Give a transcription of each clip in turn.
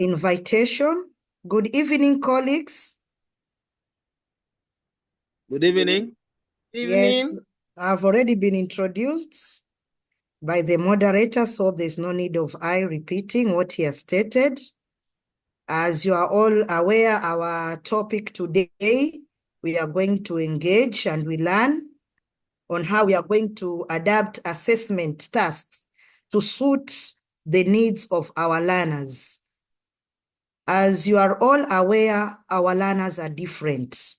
invitation. Good evening, colleagues. Good evening. Yes, I've already been introduced by the moderator, so there's no need of I repeating what he has stated. As you are all aware, our topic today, we are going to engage and we learn on how we are going to adapt assessment tasks to suit the needs of our learners. As you are all aware, our learners are different.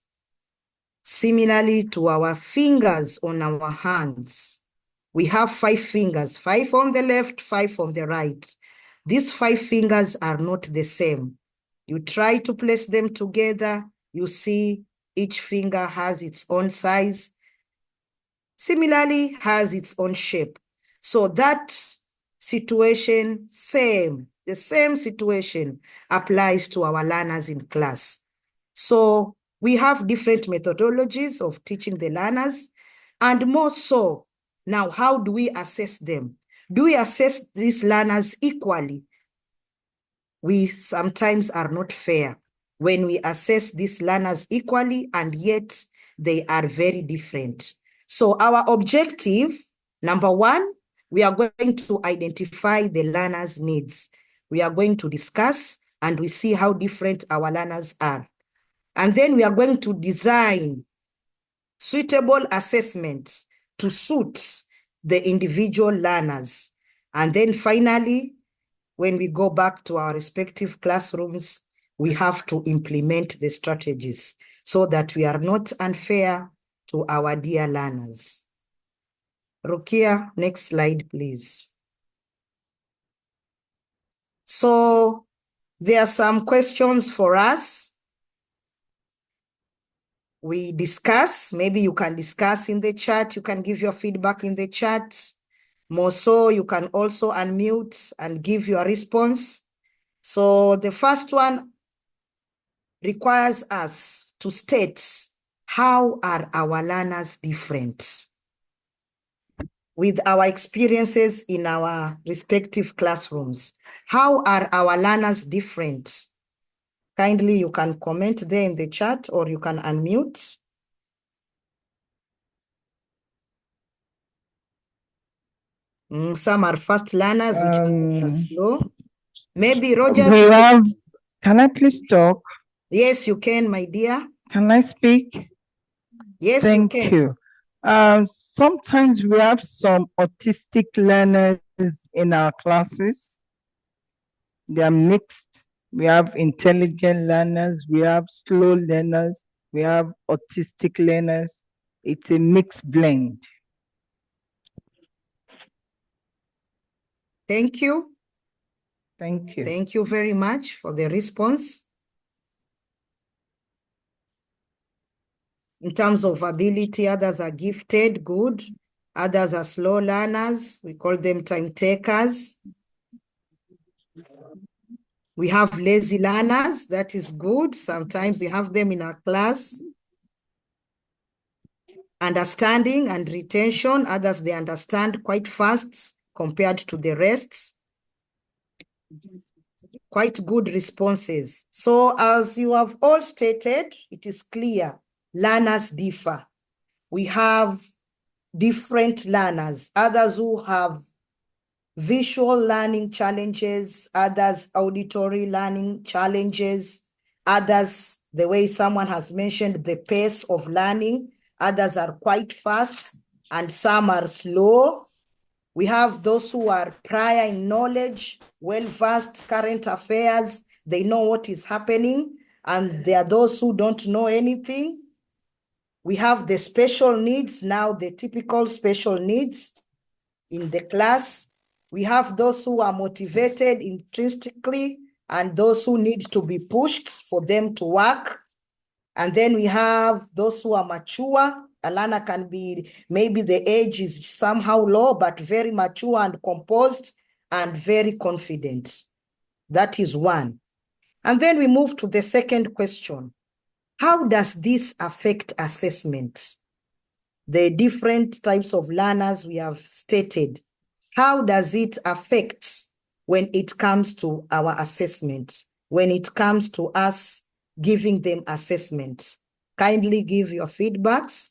Similarly to our fingers on our hands, we have 5 fingers, 5 on the left, 5 on the right. These 5 fingers are not the same. You try to place them together, you see each finger has its own size, similarly has its own shape. So that situation, the same situation applies to our learners in class. So we have different methodologies of teaching the learners, and more so, now how do we assess them? Do we assess these learners equally? We sometimes are not fair when we assess these learners equally, and yet they are very different. So our objective, number 1, we are going to identify the learners' needs. We are going to discuss and we see how different our learners are. And then we are going to design suitable assessments to suit the individual learners. And then finally, when we go back to our respective classrooms, we have to implement the strategies so that we are not unfair to our dear learners. Rukia, next slide, please. So there are some questions for us. We discuss, maybe you can discuss in the chat, you can give your feedback in the chat. More so, you can also unmute and give your response. So the first one requires us to state, how are our learners different? With our experiences in our respective classrooms, how are our learners different? Kindly, you can comment there in the chat or you can unmute. Some are fast learners, which others are slow. Maybe Rogers. Can I please talk? Yes, you can, my dear. Can I speak? Yes, Thank you can. you. Sometimes we have some autistic learners in our classes. They are mixed. We have intelligent learners, we have slow learners, we have autistic learners. It's a mixed blend. Thank you. Thank you. Thank you very much for the response. In terms of ability, others are gifted, good. Others are slow learners. We call them time takers. We have lazy learners. That is good. Sometimes we have them in our class. Understanding and retention. Others, they understand quite fast compared to the rest. Quite good responses. So as you have all stated, it is clear, learners differ. We have different learners, others who have visual learning challenges, others auditory learning challenges, others, the way someone has mentioned, the pace of learning, others are quite fast and some are slow. We have those who are prior in knowledge, well-versed, current affairs, they know what is happening, and there are those who don't know anything. We have the special needs, now the typical special needs in the class. We have those who are motivated intrinsically and those who need to be pushed for them to work. And then we have those who are mature. A learner can be, maybe the age is somehow low, but very mature and composed and very confident. That is one. And then we move to the second question. How does this affect assessment? The different types of learners we have stated. How does it affect when it comes to our assessment? when it comes to us giving them assessment. Kindly give your feedbacks.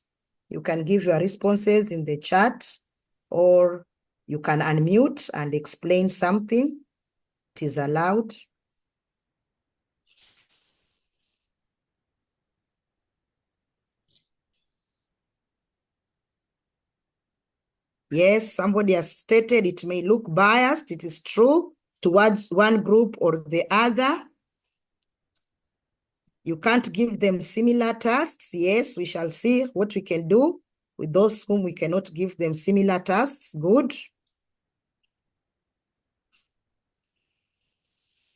You can give your responses in the chat, or you can unmute and explain something. It is allowed. Yes, somebody has stated it may look biased. It is true towards one group or the other. You can't give them similar tasks. Yes, we shall see what we can do with those whom we cannot give them similar tasks. Good.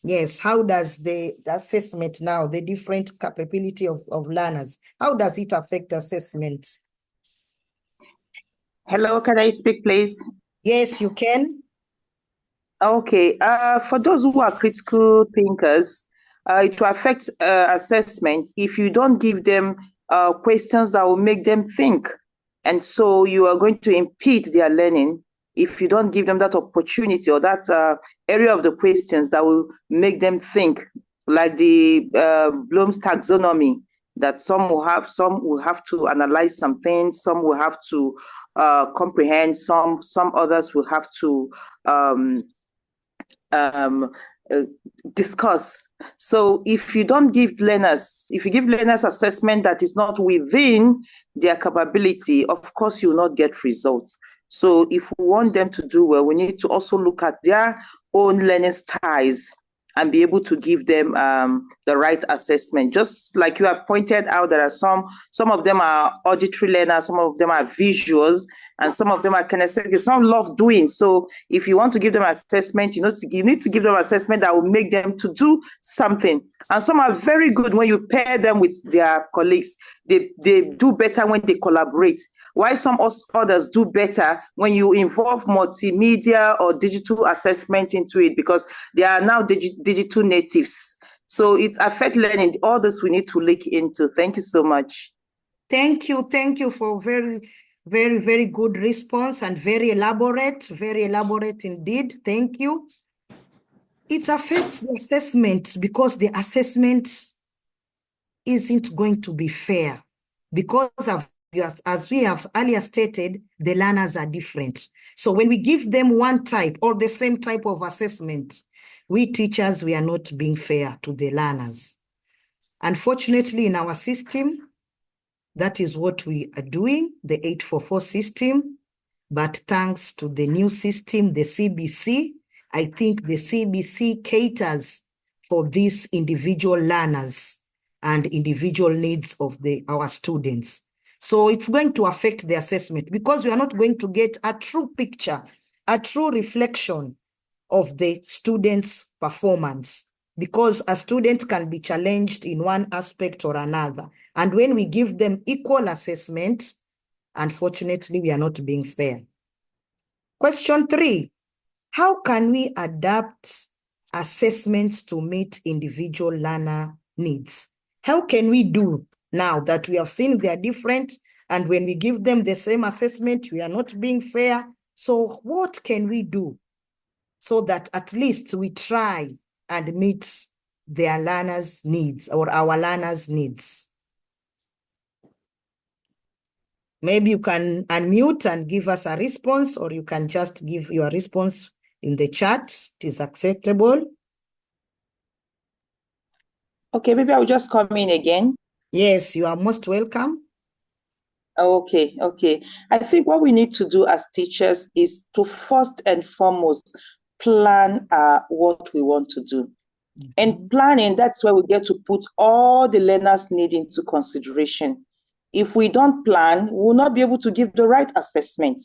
Yes, how does the assessment now, the different capability of learners, how does it affect assessment? Hello, can I speak, please? Yes, you can. Okay, for those who are critical thinkers, it will affect assessment if you don't give them questions that will make them think. And so you are going to impede their learning if you don't give them that opportunity or that area of the questions that will make them think, like the Bloom's taxonomy, that some will have to analyze some things, some will have to comprehend, some others will have to discuss. So if you give learners assessment that is not within their capability, of course you will not get results. So if we want them to do well, we need to also look at their own learning styles and be able to give them the right assessment. Just like you have pointed out, there are some of them are auditory learners, some of them are visuals, and some of them are kinesthetic. Some love doing. So if you want to give them assessment, you need to give them assessment that will make them to do something. And some are very good when you pair them with their colleagues. They do better when they collaborate. While some others do better when you involve multimedia or digital assessment into it, because they are now digital natives. So it affects learning. All this we need to look into. Thank you so much. Thank you. Thank you for very, very good response and very elaborate indeed. Thank you. It affects the assessment because the assessment isn't going to be fair because of, as we have earlier stated, the learners are different. So when we give them one type or the same type of assessment, we teachers, we are not being fair to the learners. Unfortunately, in our system, that is what we are doing, the 844 system. But thanks to the new system, the CBC, I think the CBC caters for these individual learners and individual needs of our students. So it's going to affect the assessment because we are not going to get a true picture, a true reflection of the student's performance, because a student can be challenged in one aspect or another. And when we give them equal assessment, unfortunately, we are not being fair. Question 3, how can we adapt assessments to meet individual learner needs? How can we do now that we have seen they are different, and when we give them the same assessment, we are not being fair? So what can we do so that at least we try and meet their learners' needs or our learners' needs? Maybe you can unmute and give us a response, or you can just give your response in the chat. It is acceptable. Okay, maybe I'll just come in again. Yes, you are most welcome. Okay. I think what we need to do as teachers is to first and foremost plan what we want to do. Mm-hmm. And planning, that's where we get to put all the learners' need into consideration. If we don't plan, we will not be able to give the right assessment.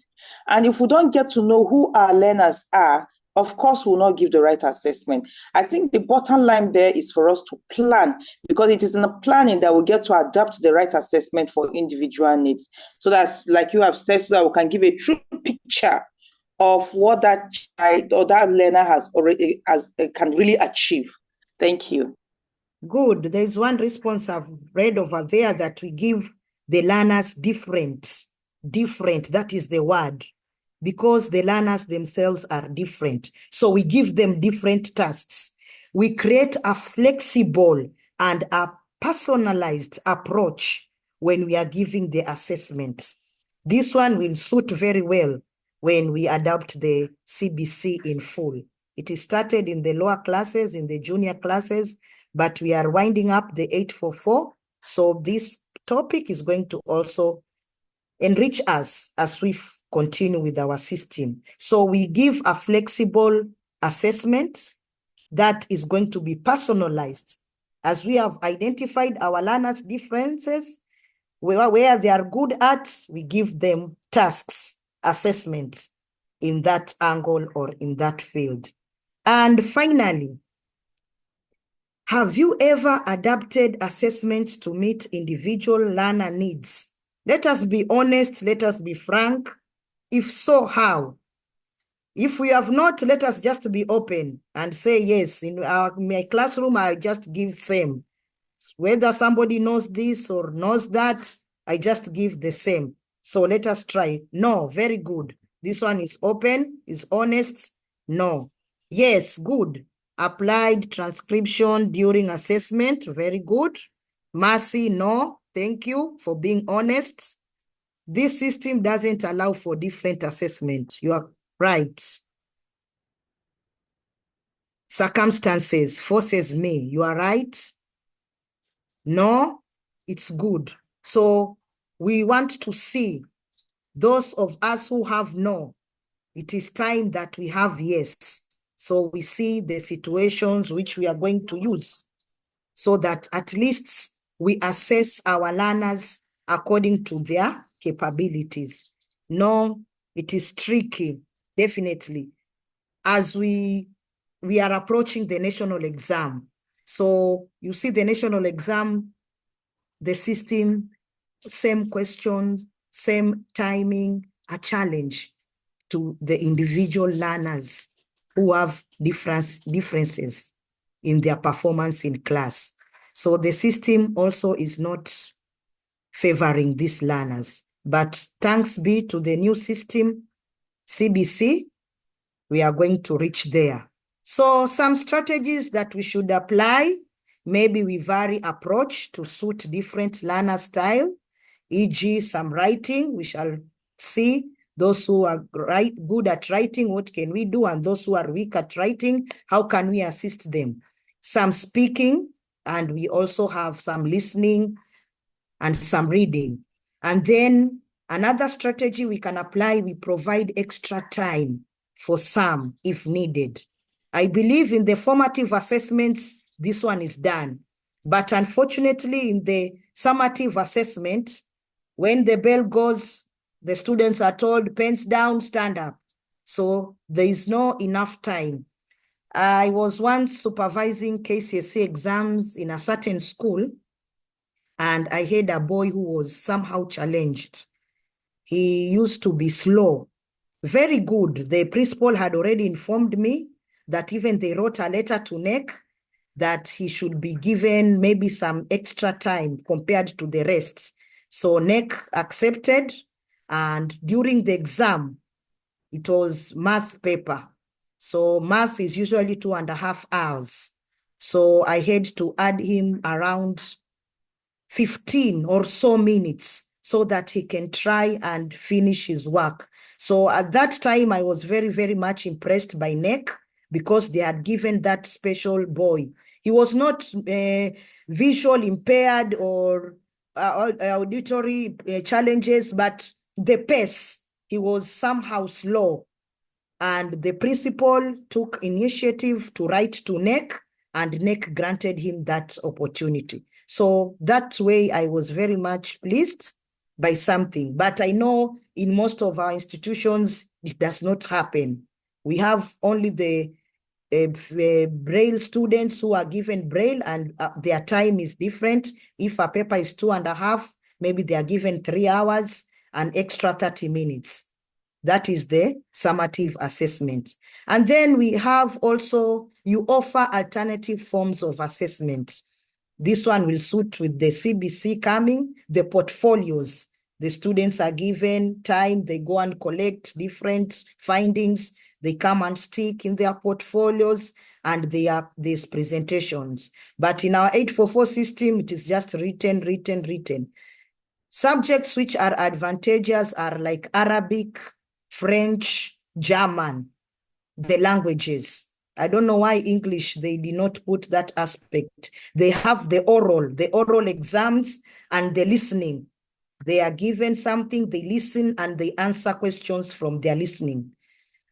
And if we don't get to know who our learners are, of course, we will not give the right assessment. I think the bottom line there is for us to plan, because it is in the planning that we get to adapt the right assessment for individual needs. So that's, like you have said, so that we can give a true picture of what that child or that learner can really achieve. Thank you. Good. There's one response I've read over there that we give the learners different. That is the word. Because the learners themselves are different. So we give them different tasks. we create a flexible and a personalized approach when we are giving the assessment. This one will suit very well when we adopt the CBC in full. It is started in the lower classes, in the junior classes, but we are winding up the 844. So this topic is going to also enrich us as we continue with our system. So we give a flexible assessment that is going to be personalized. As we have identified our learners' differences, where they are good at, we give them tasks, assessments in that angle or in that field. And finally, have you ever adapted assessments to meet individual learner needs? Let us be honest, let us be frank. If so, how? If we have not, let us just be open and say, yes, in my classroom, I just give same. Whether somebody knows this or knows that, I just give the same. So let us try. No, very good. This one is open, is honest. No. Yes, good. Applied transcription during assessment. Very good. Mercy, no. Thank you for being honest. This system doesn't allow for different assessment. You are right. Circumstances forces me. You are right. No, it's good. So we want to see those of us who have no. It is time that we have yes. So we see the situations which we are going to use so that at least we assess our learners according to their capabilities. No, it is tricky, definitely. As we are approaching the national exam. So you see the national exam, the system, same questions, same timing, a challenge to the individual learners who have differences in their performance in class. So the system also is not favoring these learners. But thanks be to the new system, CBC, we are going to reach there. So some strategies that we should apply, maybe we vary approach to suit different learner style, e.g. some writing, we shall see those who are good at writing, what can we do? And those who are weak at writing, how can we assist them? Some speaking, and we also have some listening and some reading. And then another strategy we can apply, we provide extra time for some if needed. I believe in the formative assessments, this one is done. But unfortunately, in the summative assessment, when the bell goes, the students are told, pens down, stand up. So there is no enough time. I was once supervising KCSE exams in a certain school, and I had a boy who was somehow challenged. He used to be slow. Very good. The principal had already informed me that even they wrote a letter to NEC that he should be given maybe some extra time compared to the rest. So NEC accepted, and during the exam, it was math paper. So math is usually 2.5 hours. So I had to add him around 15 or so minutes so that he can try and finish his work. So at that time, I was very, very much impressed by NEC because they had given that special boy. He was not visual impaired or auditory challenges, but the pace, he was somehow slow. And the principal took initiative to write to NEC, and NEC granted him that opportunity. So that way, I was very much pleased by something. But I know in most of our institutions, it does not happen. We have only the Braille students who are given Braille, and their time is different. If a paper is 2.5, maybe they are given 3 hours and extra 30 minutes. That is the summative assessment. And then we have also, you offer alternative forms of assessment. This one will suit with the CBC coming, the portfolios. The students are given time, they go and collect different findings, they come and stick in their portfolios. and these presentations. But in our 844 system, it is just written, written, written. Subjects which are advantageous are like Arabic, French, German, the languages. I don't know why English, they did not put that aspect. They have the oral exams and the listening. They are given something, they listen and they answer questions from their listening.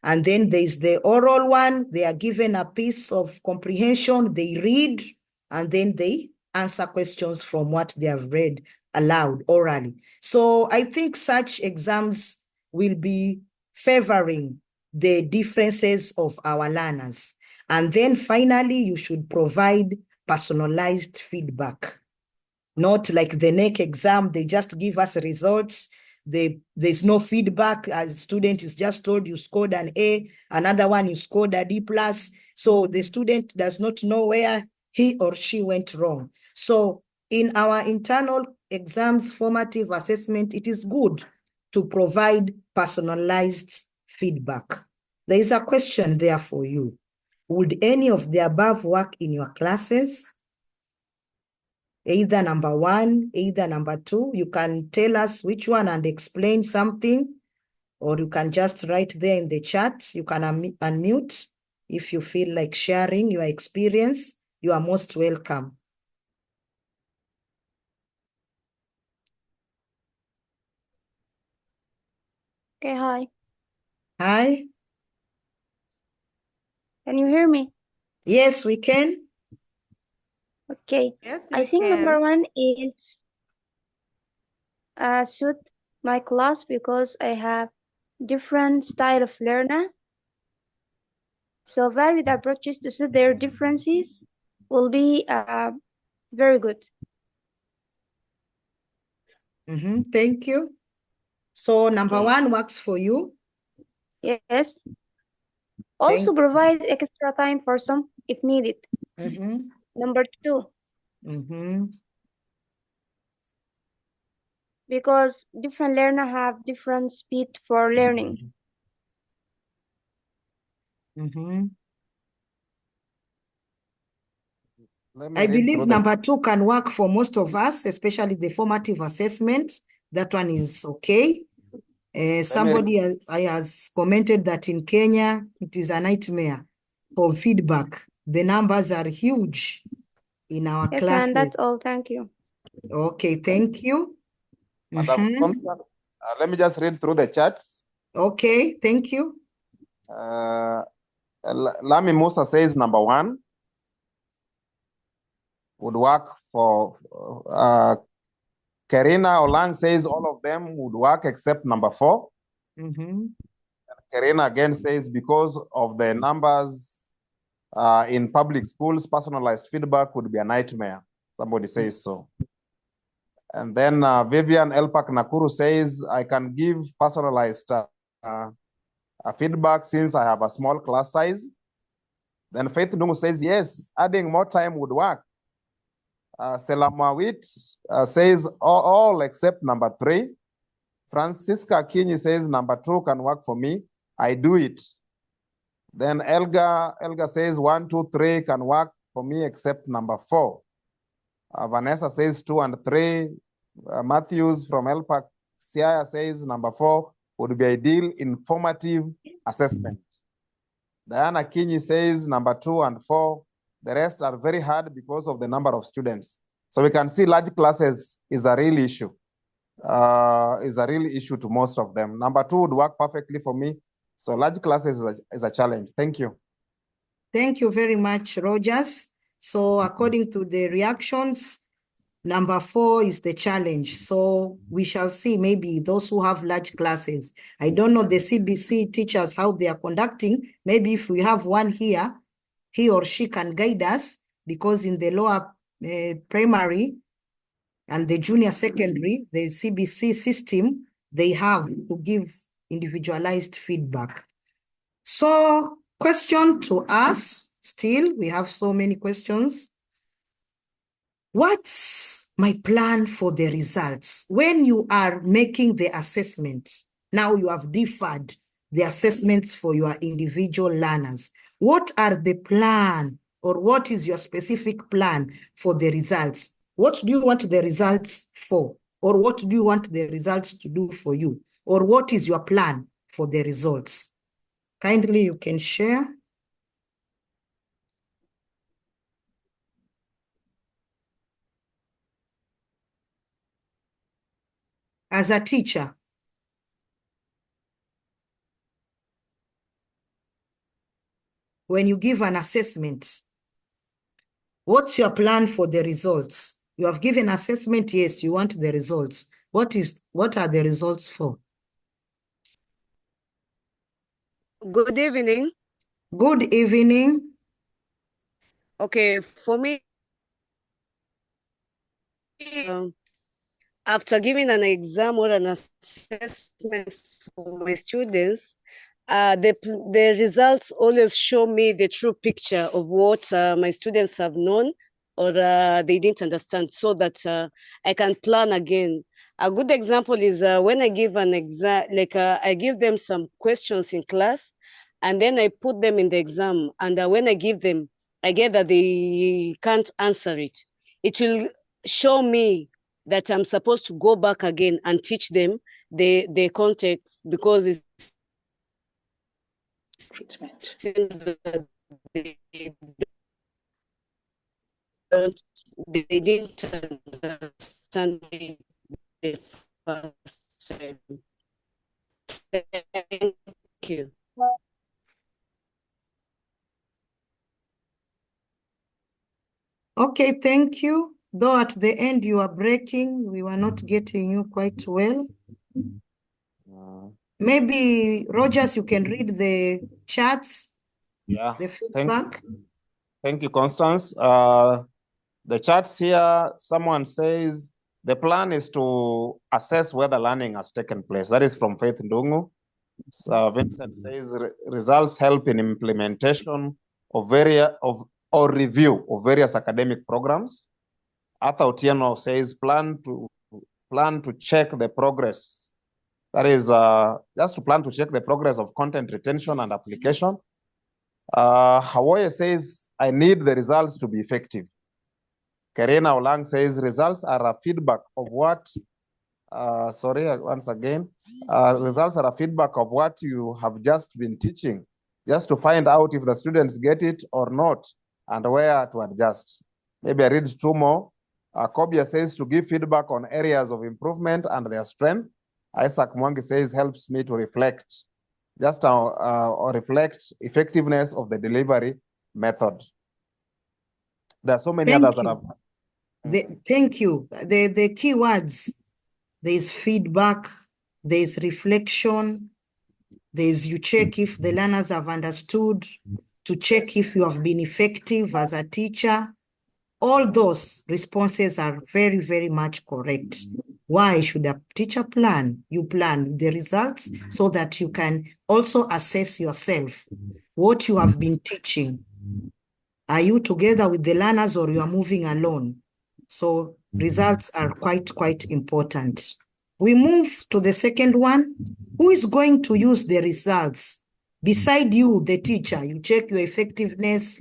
And then there's the oral one, they are given a piece of comprehension, they read, and then they answer questions from what they have read aloud, orally. So I think such exams will be favoring the differences of our learners. And then finally, you should provide personalized feedback. Not like the NEC exam, they just give us results. There's no feedback. As a student is just told you scored an A, another one you scored a D+. So the student does not know where he or she went wrong. So in our internal exams formative assessment, it is good to provide personalized feedback. There is a question there for you. Would any of the above work in your classes? Either number 1, either number 2. You can tell us which one and explain something, or you can just write there in the chat. You can unmute if you feel like sharing your experience. You are most welcome. Okay, hi. Hi. Can you hear me? Yes, we can. Okay. Yes, I we think can. number 1 is suit my class because I have different style of learner. So varied approaches to suit their differences will be very good. Thank you. So number Okay. 1 works for you. Yes. Also provide extra time for some if needed. Number 2. Because different learners have different speed for learning. I believe number 2 can work for most of us, especially the formative assessment. That one is okay. Somebody has commented that in Kenya, it is a nightmare for feedback. The numbers are huge in our Yes, classes. and that's all. Thank you. Okay, thank you. Madam Constant, let me just read through the charts. Okay, thank you. Lami Musa says number 1 would work for Karina Olang says all of them would work except number 4. Karina again says because of the numbers in public schools, personalized feedback would be a nightmare. Somebody says so. And then Vivian Elpak Nakuru says, I can give personalized feedback since I have a small class size. Then Faith Numu says, yes, adding more time would work. Selamawit says all except number 3. Francisca Kinyi says number 2 can work for me. I do it. Then Elga says 1, 2, 3 can work for me except number 4. Vanessa says 2 and 3. Matthews from Elpak Siaya says number 4 would be ideal in formative assessment. Diana Kinyi says number 2 and 4. The rest are very hard because of the number of students. So we can see large classes is a real issue. To most of them. Number 2 would work perfectly for me. So large classes is a challenge. Thank you. Thank you very much, Rogers. So according to the reactions, number 4 is the challenge. So we shall see maybe those who have large classes. I don't know the CBC teachers, how they are conducting. Maybe if we have one here, he or she can guide us, because in the lower primary and the junior secondary, the CBC system, they have to give individualized feedback. So question to us, still, we have so many questions. What's my plan for the results? When you are making the assessment, now you have deferred the assessments for your individual learners. What are the plan, or what is your specific plan for the results? What do you want the results for? Or what do you want the results to do for you? Or what is your plan for the results? Kindly, you can share. As a teacher, when you give an assessment, what's your plan for the results? You have given assessment, yes, you want the results. What are the results for? Good evening. Good evening. Okay, for me, after giving an exam or an assessment for my students, the results always show me the true picture of what my students have known or they didn't understand, so that I can plan again. A good example is when I give an exam, like I give them some questions in class, and then I put them in the exam. And when I give them, I get that they can't answer it. It will show me that I'm supposed to go back again and teach them the context, because it seems that they didn't understand it the first time. Thank you. Okay, thank you. Though at the end you are breaking, we were not getting you quite well. Maybe, Rogers, you can read the charts, Yeah, the feedback. thank you, Constance. The charts here, someone says the plan is to assess whether learning has taken place. That is from Faith Ndungu. So Vincent says results help in implementation of or review of various academic programs. Arthur Otieno says plan to check the progress. That is just to plan to check the progress of content retention and application. Hawaii says, I need the results to be effective. Karina Olang says results are a feedback of what, once again, results are a feedback of what you have just been teaching, just to find out if the students get it or not and where to adjust. Maybe I read two more. Kobia says to give feedback on areas of improvement and their strength. Isaac Mwangi says helps me to reflect, just or reflect effectiveness of the delivery method. There are so many others that have. Thank you. The key words, there's feedback, there's reflection, there's you check if the learners have understood, to check if you have been effective as a teacher. All those responses are very, very much correct. Why should a teacher plan? You plan the results so that you can also assess yourself, what you have been teaching. Are you together with the learners or you are moving alone? So results are quite important. We move to the second one. Who is going to use the results? Beside you, the teacher, you check your effectiveness,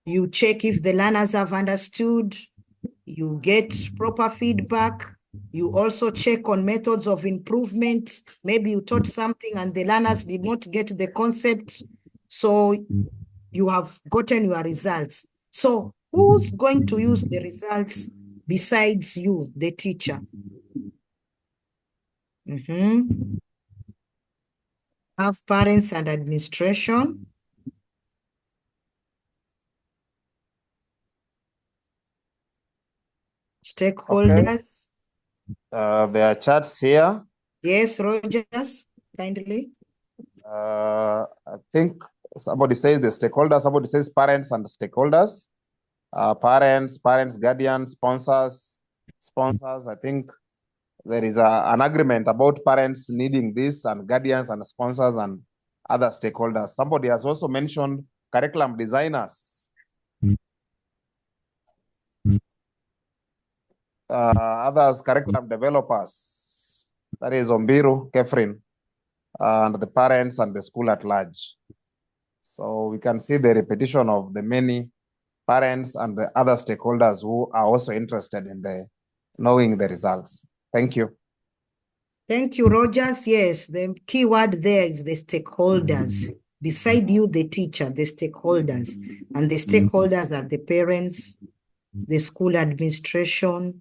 you check if the learners have understood, you get proper feedback, you also check on methods of improvement. Maybe you taught something and the learners did not get the concept, so you have gotten your results. So who's going to use the results besides you, the teacher? Have parents and administration. Stakeholders. Okay. There are charts here. Yes, Rogers, kindly. I think somebody says the stakeholders, somebody says parents and stakeholders. Parents, guardians, sponsors. I think there is an agreement about parents needing this, and guardians and sponsors and other stakeholders. Somebody has also mentioned curriculum designers. Others, curriculum developers. That is Ombiru, Kefrin, and the parents and the school at large. So we can see the repetition of the many parents and the other stakeholders who are also interested in knowing the results. Thank you. Thank you, Rogers. Yes, the key word there is the stakeholders. Beside you, the teacher, the stakeholders. And the stakeholders are the parents, the school administration,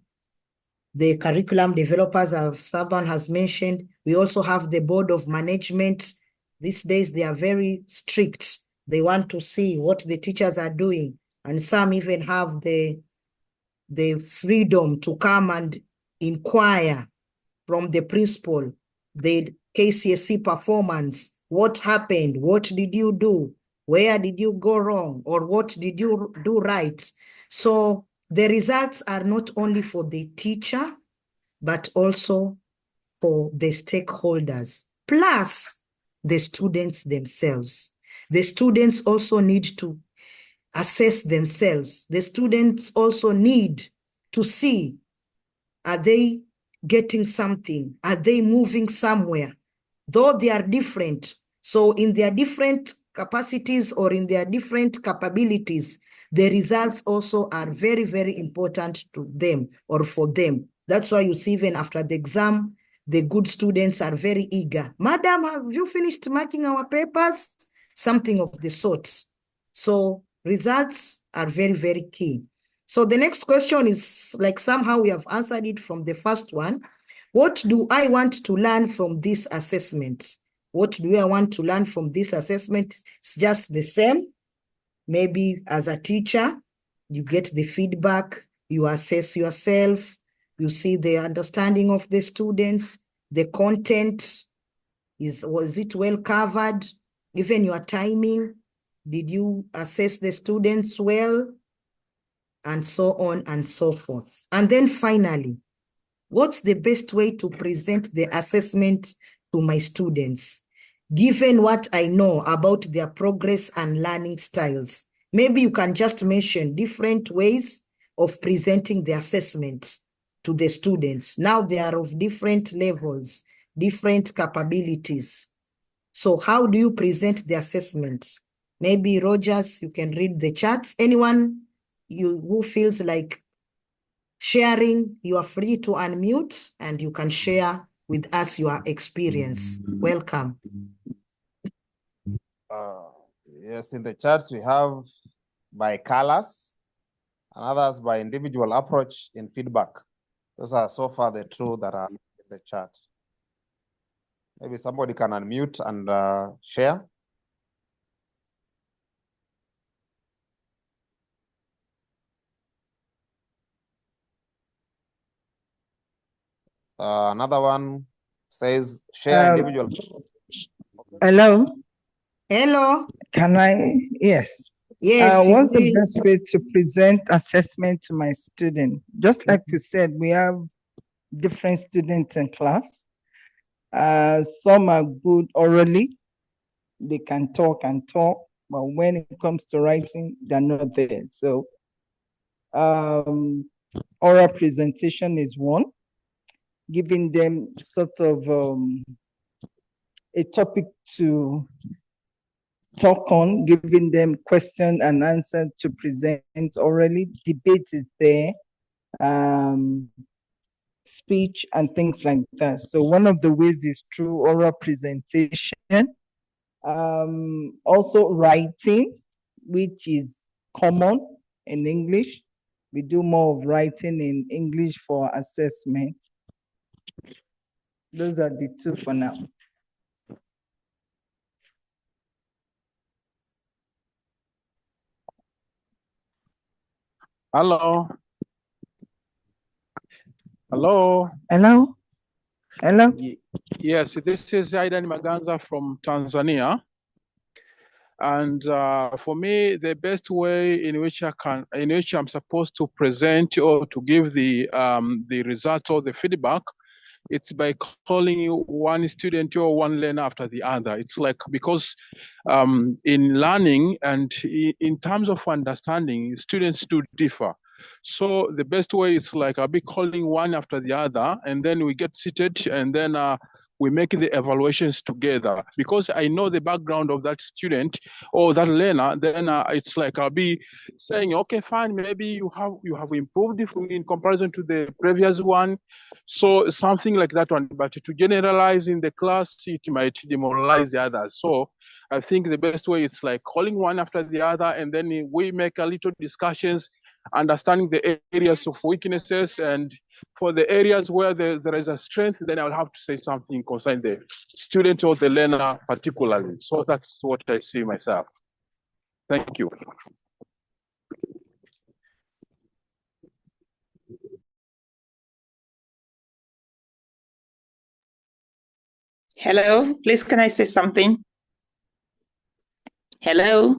the curriculum developers, as someone has mentioned. We also have the board of management. These days, they are very strict. They want to see what the teachers are doing. And some even have the freedom to come and inquire from the principal, the KCSE performance, what happened, what did you do, where did you go wrong, or what did you do right? So the results are not only for the teacher, but also for the stakeholders, plus the students themselves. The students also need to assess themselves. The students also need to see, are they getting something? Are they moving somewhere? Though they are different. So in their different capacities or in their different capabilities, the results also are very, very important to them or for them. That's why you see even after the exam, the good students are very eager. Madam, have you finished marking our papers? Something of the sort. So results are very, very key. So the next question is like somehow we have answered it from the first one. What do I want to learn from this assessment? What do I want to learn from this assessment? It's just the same. Maybe as a teacher, you get the feedback, you assess yourself, you see the understanding of the students, the content, was it well covered? Even your timing, did you assess the students well? And so on and so forth. And then finally, what's the best way to present the assessment to my students, given what I know about their progress and learning styles? Maybe you can just mention different ways of presenting the assessment to the students. Now they are of different levels, different capabilities. So how do you present the assessments? Maybe Rogers, you can read the charts. Anyone who feels like sharing, you are free to unmute and you can share with us your experience. Welcome. Yes, in the charts we have by colors and others by individual approach in feedback. Those are so far the two that are in the chart. Maybe somebody can unmute and share. Another one says share individual. Hello. Hello. Can I? Yes. Yes. What's the best way to present assessment to my student? Just like you said, we have different students in class. Some are good orally. They can talk and talk, but when it comes to writing, they're not there. So oral presentation is one, giving them sort of a topic to talk on, giving them question and answer to present orally. Debate is there, speech and things like that. So one of the ways is through oral presentation. Also writing, which is common in English. We do more of writing in English for assessment. Those are the two for now. Hello. Hello. Hello. Hello. Yes, this is Aidan Maganza from Tanzania. And for me, the best way in which I'm supposed to present or to give the result or the feedback, it's by calling you one student or one learner after the other. It's like, because in learning and in terms of understanding, students do differ. So the best way is like I'll be calling one after the other, and then we get seated, and then we make the evaluations together, because I know the background of that student or that learner. Then it's like I'll be saying, okay, fine, maybe you have improved in comparison to the previous one. So something like that one. But to generalize in the class, it might demoralize the others. So I think the best way is like calling one after the other, and then we make a little discussions, understanding the areas of weaknesses, and for the areas where there is a strength, then I'll have to say something concerning the student or the learner particularly. So that's what I see myself. Thank you. Hello, please, can I say something? Hello?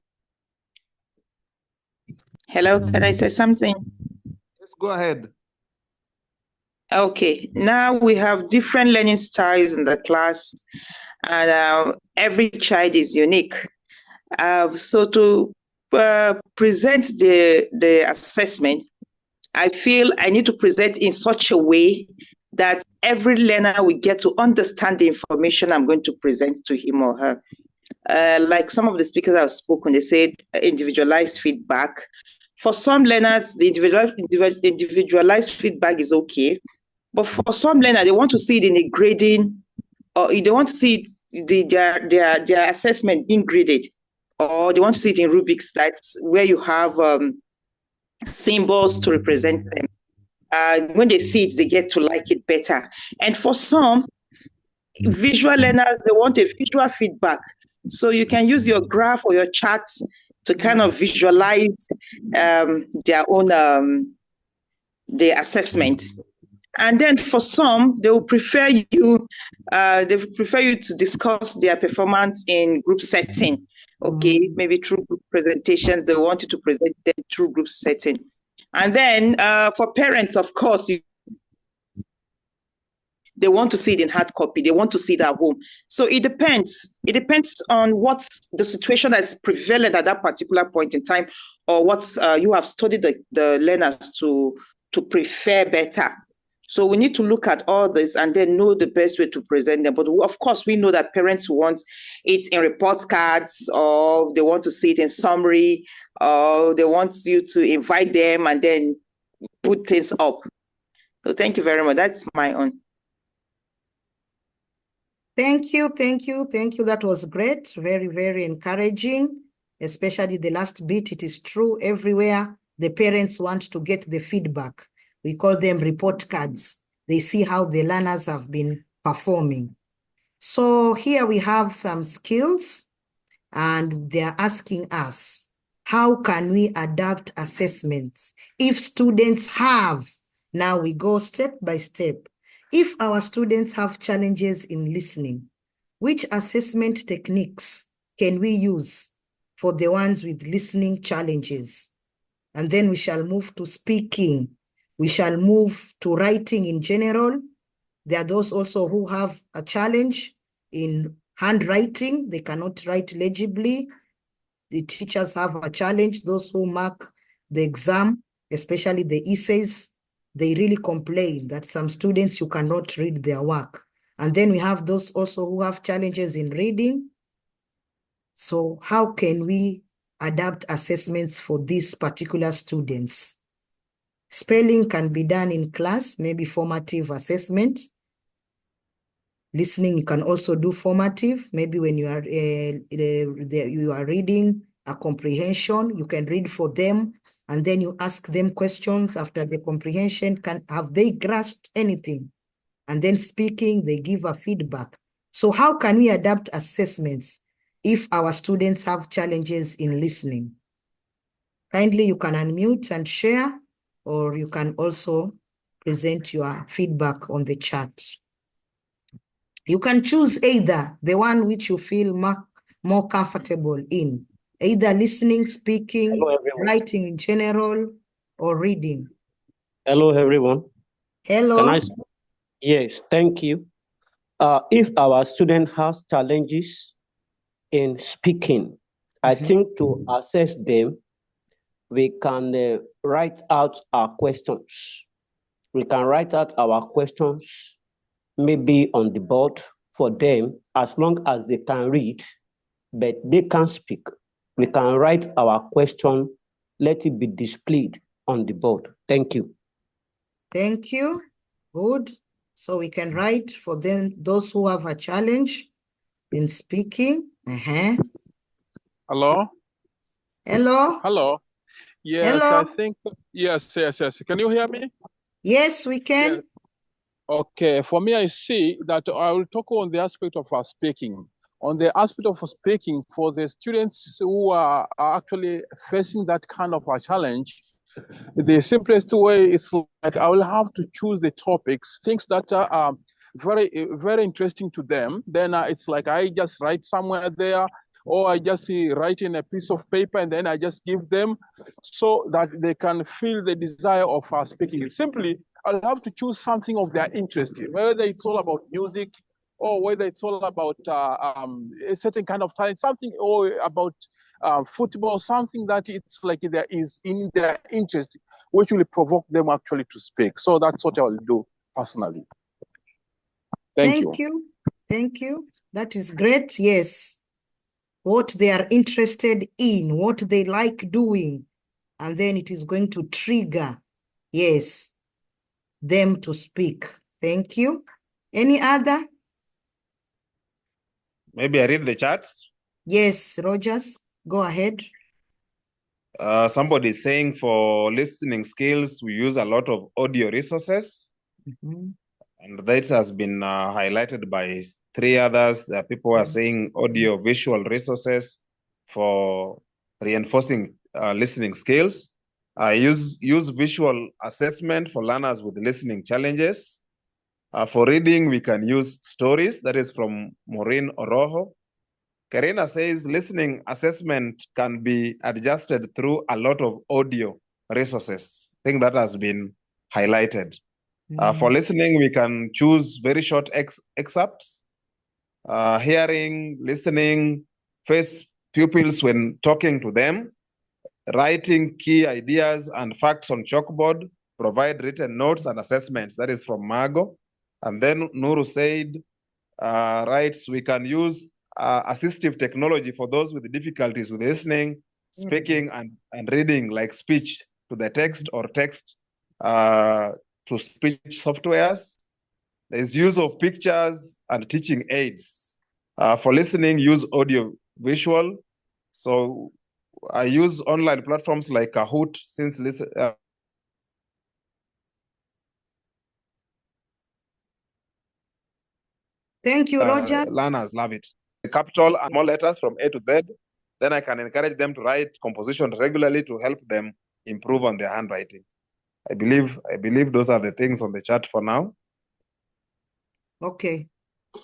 Hello, can I say something? Yes, go ahead. Okay, now we have different learning styles in the class, and every child is unique. So to present the assessment, I feel I need to present in such a way that every learner will get to understand the information I'm going to present to him or her. Like some of the speakers have spoken, they said individualized feedback. For some learners, the individualized feedback is okay. But for some learners, they want to see it in a grading, or they want to see it, their assessment being graded, or they want to see it in Rubik's, that's where you have symbols to represent them. When they see it, they get to like it better. And for some visual learners, they want a visual feedback. So you can use your graph or your chart to kind of visualize their own the assessment. And then for some, they will prefer you to discuss their performance in group setting. Okay, maybe through group presentations, they want you to present them through group setting. And then for parents, of course, they want to see it in hard copy. They want to see it at home. So it depends. It depends on what's the situation that's prevalent at that particular point in time, or what you have studied the learners to prefer better. So we need to look at all this and then know the best way to present them. But of course, we know that parents want it in report cards, or they want to see it in summary, or they want you to invite them and then put things up. So thank you very much. That's my own. Thank you. That was great. Very, very encouraging, especially the last bit. It is true everywhere. The parents want to get the feedback. We call them report cards. They see how the learners have been performing. So here we have some skills, and they're asking us, how can we adapt assessments if students have? Now we go step by step. If our students have challenges in listening, which assessment techniques can we use for the ones with listening challenges? And then we shall move to speaking. We shall move to writing in general. There are those also who have a challenge in handwriting. They cannot write legibly. The teachers have a challenge. Those who mark the exam, especially the essays, they really complain that some students, you cannot read their work. And then we have those also who have challenges in reading. So how can we adapt assessments for these particular students? Spelling can be done in class, maybe formative assessment. Listening, you can also do formative. Maybe when you are reading a comprehension, you can read for them, and then you ask them questions after the comprehension. Have they grasped anything? And then speaking, they give a feedback. So how can we adapt assessments if our students have challenges in listening? Kindly, you can unmute and share, or you can also present your feedback on the chat. You can choose either the one which you feel more comfortable in, either listening, speaking, writing in general, or reading. Hello, everyone. Hello. Yes, thank you. If our student has challenges in speaking, I think to assess them, we can write out our questions. We can write out our questions maybe on the board for them as long as they can read, but they can't speak. We can write our question, let it be displayed on the board. Thank you. Thank you. Good. So we can write for them, those who have a challenge in speaking. Hello? Hello? Hello? Yes, Hello? I think, yes. Can you hear me? Yes, we can. Yes. Okay, for me, I see that I will talk on the aspect of speaking. On the aspect of speaking, for the students who are actually facing that kind of a challenge, the simplest way is like I will have to choose the topics, things that are very, very interesting to them. Then it's like I just write somewhere there, or I just write in a piece of paper and then I just give them so that they can feel the desire of speaking. Simply, I'll have to choose something of their interest, whether it's all about music or whether it's all about a certain kind of talent, something or about football, something that it's like there is in their interest, which will provoke them actually to speak. So that's what I will do personally. Thank you. Thank you. That is great. Yes. What they are interested in, what they like doing, and then it is going to trigger, yes, them to speak. Thank you. Any other? Maybe I read the charts. Yes, Rogers, go ahead. Somebody is saying for listening skills, we use a lot of audio resources. And that has been highlighted by 3 others. There are people who are saying audio visual resources for reinforcing listening skills. Use visual assessment for learners with listening challenges. For reading, we can use stories. That is from Maureen Orojo. Karina says listening assessment can be adjusted through a lot of audio resources. I think that has been highlighted. For listening, we can choose very short excerpts. Hearing, listening, face pupils when talking to them, writing key ideas and facts on chalkboard, provide written notes and assessments. That is from Margo. And then Nuru said, writes, we can use assistive technology for those with difficulties with listening, speaking, and reading, like speech to the text or text to speech softwares. There's use of pictures and teaching aids. For listening, use audio visual. So I use online platforms like Kahoot since Thank you, Roger. Learners love it. The capital and small letters from A to Z. Then I can encourage them to write compositions regularly to help them improve on their handwriting. I believe those are the things on the chart for now. Okay,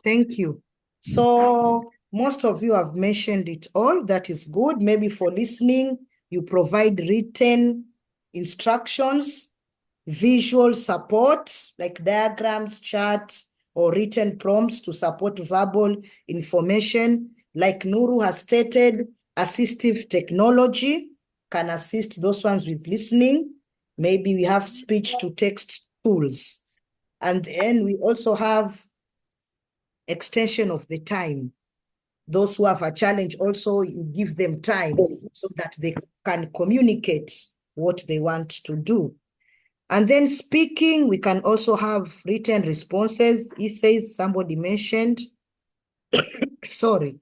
thank you. So most of you have mentioned it all. That is good. Maybe for listening, you provide written instructions, visual support, like diagrams, charts, or written prompts to support verbal information. Like Nuru has stated, assistive technology can assist those ones with listening. Maybe we have speech-to-text tools. And then we also have extension of the time. Those who have a challenge also, you give them time so that they can communicate what they want to do. And then speaking, we can also have written responses. Essays, somebody mentioned. Sorry.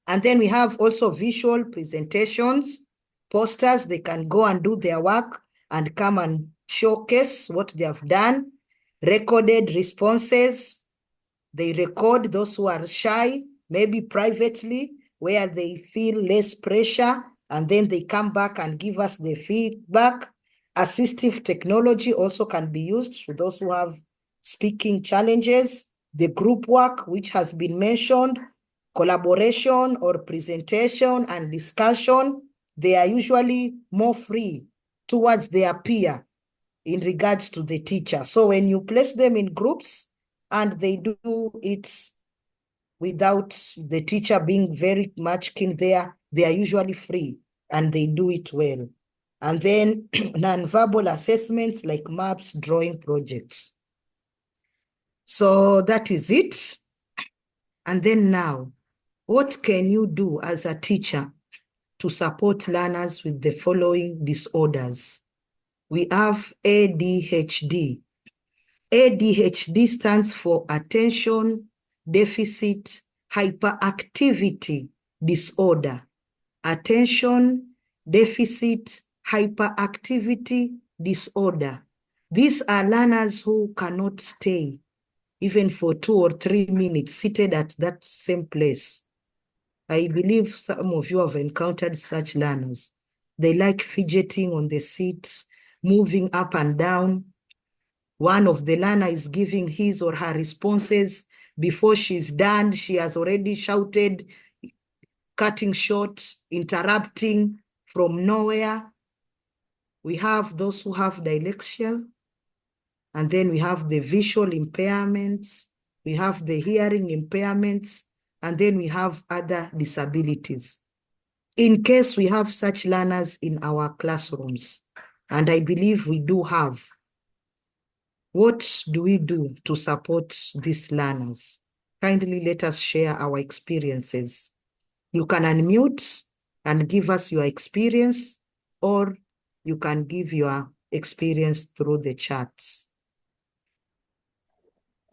And then we have also visual presentations, posters. They can go and do their work and come and showcase what they have done. Recorded responses. They record those who are shy, maybe privately, where they feel less pressure, and then they come back and give us the feedback. Assistive technology also can be used for those who have speaking challenges. The group work, which has been mentioned, collaboration or presentation and discussion, they are usually more free towards their peer in regards to the teacher. So when you place them in groups and they do it without the teacher being very much keen there, they are usually free and they do it well. And then non-verbal assessments like maps, drawing projects. So that is it. And then now, what can you do as a teacher to support learners with the following disorders? We have ADHD. ADHD stands for Attention Deficit Hyperactivity Disorder. Attention Deficit Hyperactivity Disorder. These are learners who cannot stay even for 2 or 3 minutes seated at that same place. I believe some of you have encountered such learners. They like fidgeting on the seat, moving up and down. One of the learner is giving his or her responses. Before she's done, she has already shouted, cutting short, interrupting from nowhere. We have those who have dyslexia, and then we have the visual impairments, we have the hearing impairments, and then we have other disabilities. In case we have such learners in our classrooms, and I believe we do have, what do we do to support these learners? Kindly let us share our experiences. You can unmute and give us your experience, or you can give your experience through the chats.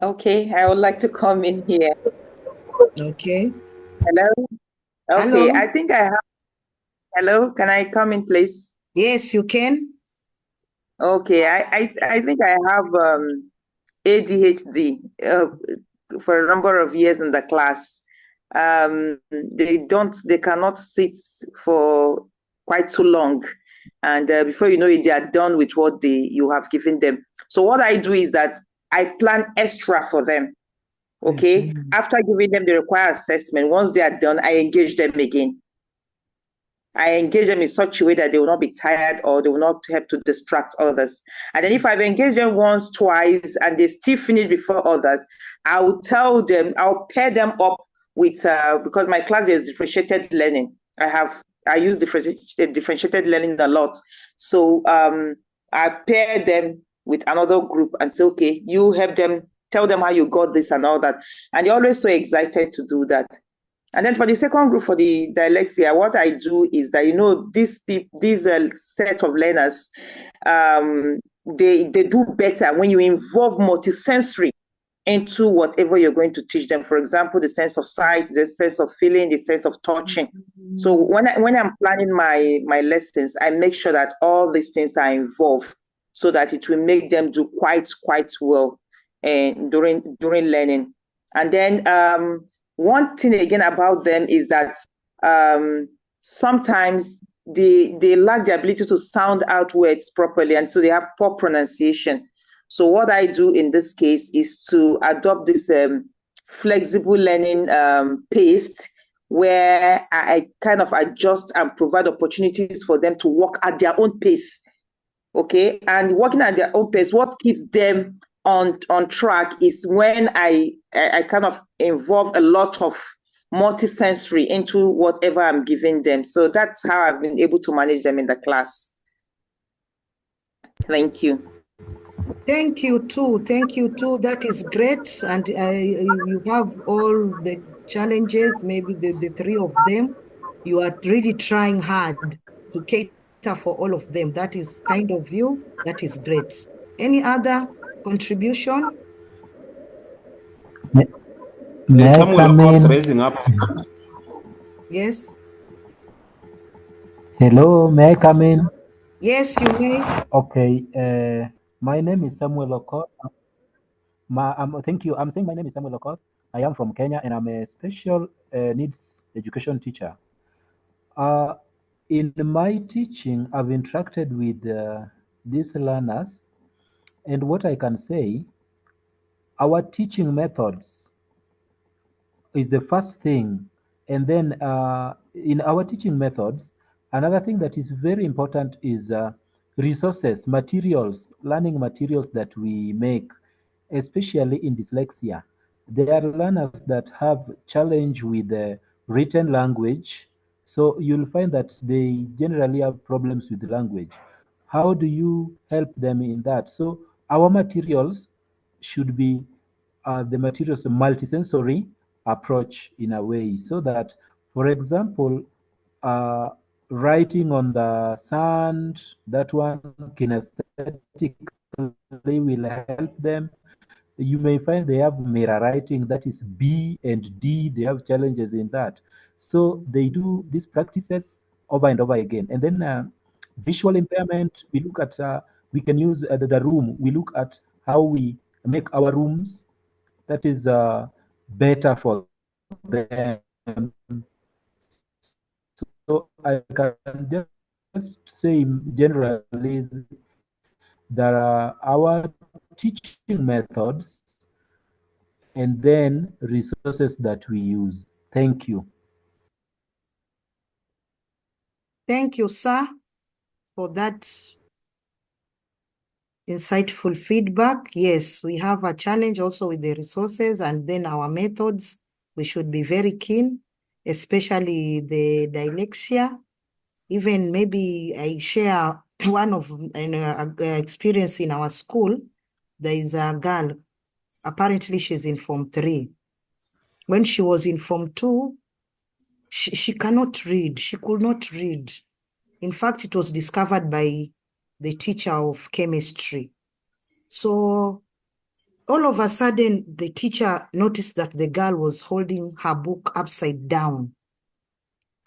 Okay, I would like to come in here. Okay. Hello? Okay, Hello? I think I have, hello, can I come in, please? Yes, you can. Okay, I think I have ADHD for a number of years in the class. They cannot sit for quite too long, and before you know it, they are done with what you have given them. So what I do is that I plan extra for them. Okay, after giving them the required assessment, once they are done, I engage them again. I engage them in such a way that they will not be tired or they will not have to distract others. And then if I've engaged them once, twice, and they still finish before others, I will tell them, I'll pair them up with, because my class is differentiated learning. I use differentiated learning a lot. So I pair them with another group and say, okay, you help them, tell them how you got this and all that. And they're always so excited to do that. And then for the second group, for the dyslexia, what I do is that, these set of learners, they do better when you involve multisensory into whatever you're going to teach them. For example, the sense of sight, the sense of feeling, the sense of touching. So when I'm planning my lessons, I make sure that all these things are involved so that it will make them do quite well during learning. And then one thing again about them is that sometimes they lack the ability to sound out words properly, and so they have poor pronunciation. So what I do in this case is to adopt this flexible learning pace, where I kind of adjust and provide opportunities for them to walk at their own pace. Okay, and working at their own pace, what keeps them on track is when I kind of involve a lot of multisensory into whatever I'm giving them. So that's how I've been able to manage them in the class. Thank you. Thank you too. Thank you too. That is great. And you have all the challenges, maybe the 3 of them. You are really trying hard to cater for all of them. That is kind of you. That is great. Any other contribution? May I come in? Raising up. Yes. Hello, may I come in? Yes, you may. Okay. My name is Samuel Okot. Thank you. I'm saying my name is Samuel Okot. I am from Kenya, and I'm a special needs education teacher. In my teaching, I've interacted with these learners, and what I can say, our teaching methods is the first thing. And then in our teaching methods, another thing that is very important is resources, materials, learning materials that we make, especially in dyslexia. There are learners that have challenge with the written language. So you'll find that they generally have problems with the language. How do you help them in that? So our materials should be the materials multisensory, approach in a way so that, for example, writing on the sand, that one kinesthetically will help them. You may find they have mirror writing, that is B and D, they have challenges in that. So they do these practices over and over again. And then visual impairment, we look at, we can use the room. We look at how we make our rooms that is better for them. So I can just say generally there are our teaching methods and then resources that we use. Thank you. Thank you, sir, for that insightful feedback. Yes, we have a challenge also with the resources and then our methods. We should be very keen, especially the dyslexia. Even maybe I share one of an experience in our school. There is a girl, apparently she's in Form 3. When she was in Form 2, she cannot read. She could not read. In fact, it was discovered by the teacher of chemistry. So all of a sudden, the teacher noticed that the girl was holding her book upside down.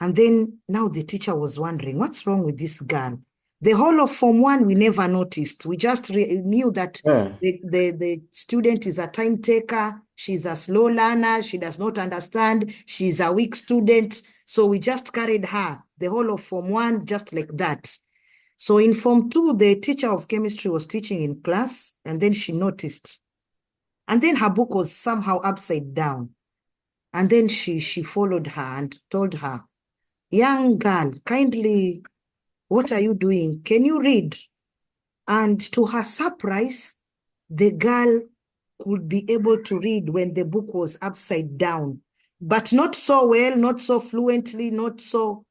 And then now the teacher was wondering, what's wrong with this girl? The whole of Form 1, we never noticed. We just knew that the student is a time taker. She's a slow learner. She does not understand. She's a weak student. So we just carried her the whole of Form 1 just like that. So in Form 2, the teacher of chemistry was teaching in class, and then she noticed. And then her book was somehow upside down. And then she followed her and told her, young girl, kindly, what are you doing? Can you read? And to her surprise, the girl could be able to read when the book was upside down, but not so well, not so fluently, not so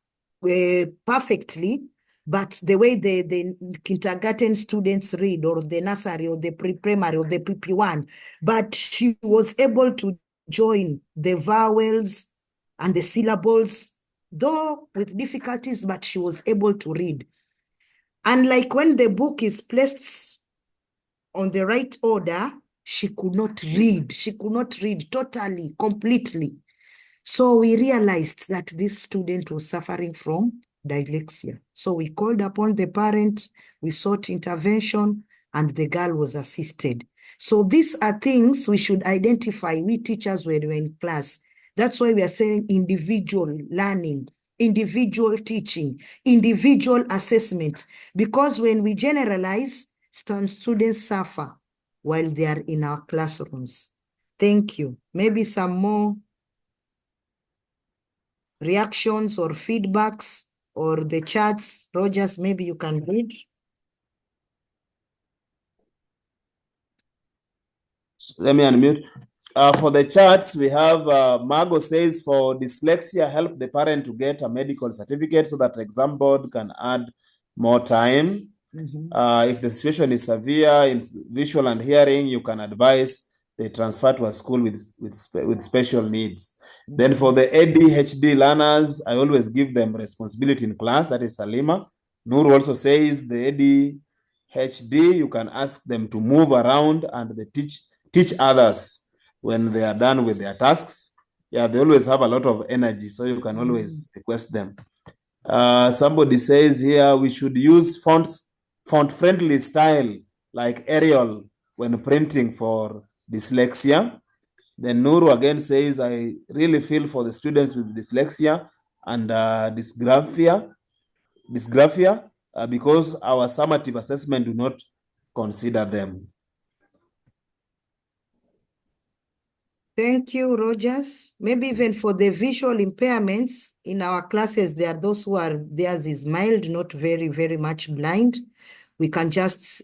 perfectly, but the way the kindergarten students read, or the nursery, or the pre-primary, or the PP1, but she was able to join the vowels and the syllables, though with difficulties, but she was able to read. And like when the book is placed on the right order, she could not read. She could not read totally, completely. So we realized that this student was suffering from dyslexia. So we called upon the parent, we sought intervention, and the girl was assisted. So these are things we should identify, we teachers, when we're in class. That's why we are saying individual learning, individual teaching, individual assessment. Because when we generalize, some students suffer while they are in our classrooms. Thank you. Maybe some more reactions or feedbacks or the chats. Rogers, maybe you can read. Let me unmute. For the charts, we have Margot says, for dyslexia, help the parent to get a medical certificate so that exam board can add more time. If the situation is severe in visual and hearing, you can advise they transfer to a school with special needs. Then for the ADHD learners, I always give them responsibility in class. That is Salima. Noor also says the ADHD, you can ask them to move around and they teach others when they are done with their tasks. Yeah, they always have a lot of energy, so you can always request them. Somebody says here we should use font-friendly style like Arial when printing for dyslexia. Then Nuru again says, I really feel for the students with dyslexia and dysgraphia, because our summative assessment do not consider them. Thank you, Rogers. Maybe even for the visual impairments in our classes, there are those who are, theirs is mild, not very, very much blind. We can just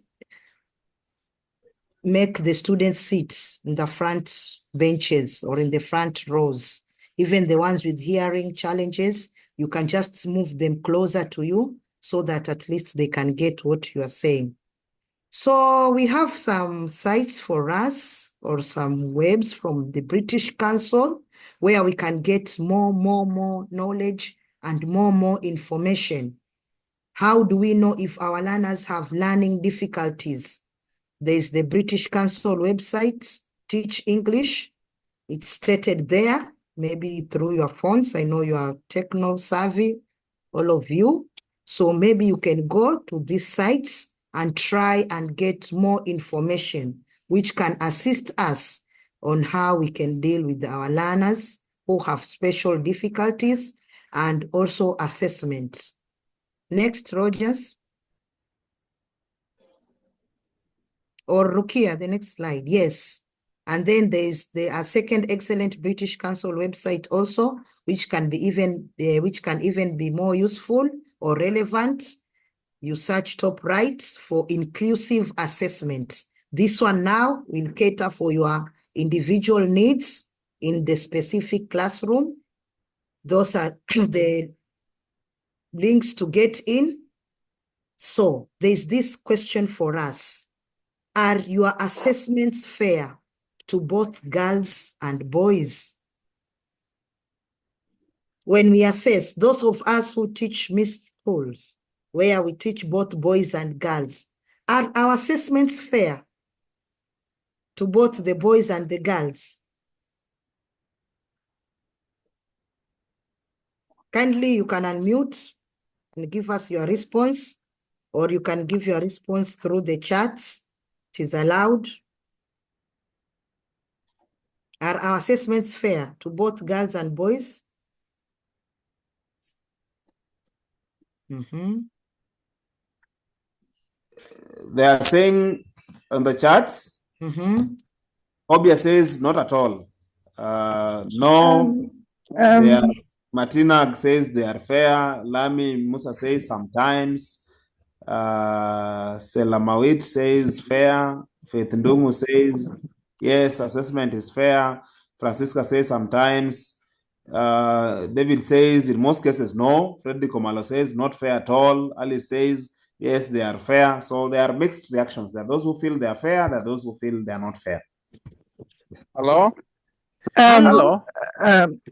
make the students sit in the front benches or in the front rows. Even the ones with hearing challenges, you can just move them closer to you so that at least they can get what you are saying. So we have some sites for us, or some webs from the British Council. where we can get more knowledge and more information. How do we know if our learners have learning difficulties? There's the British Council website, Teach English. It's stated there, maybe through your phones. I know you are techno savvy, all of you. So maybe you can go to these sites and try and get more information, which can assist us on how we can deal with our learners who have special difficulties and also assessment. Next, Rogers. Or Rukia, the next slide, yes. And then there's a second excellent British Council website also, which can even be more useful or relevant. You search top right for inclusive assessment. This one now will cater for your individual needs in the specific classroom. Those are the links to get in. So there's this question for us. Are your assessments fair to both girls and boys? When we assess, those of us who teach mixed schools, where we teach both boys and girls, are our assessments fair to both the boys and the girls? Kindly, you can unmute and give us your response, or you can give your response through the chats. It is allowed. Are our assessments fair to both girls and boys? They are saying on the charts, Obia says not at all. No, Martina says they are fair. Lami Musa says sometimes. Selamawit says fair. Faith Ndungu says yes, assessment is fair. Francisca says sometimes. David says in most cases no. Freddy Komalo says not fair at all. Ali says yes, they are fair. So there are mixed reactions. There are those who feel they are fair. There are those who feel they are not fair. Hello? Hello.